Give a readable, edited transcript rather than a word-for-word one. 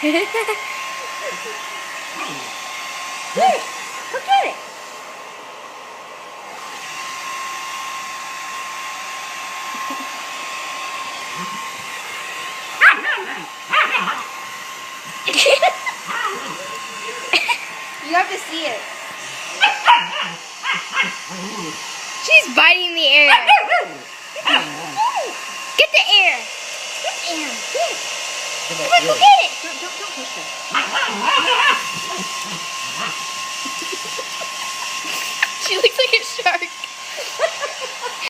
Here, look at it. You have to see it. She's biting the air. Get the air. Get air. Come on, go get it. Don't push her. She looks like a shark.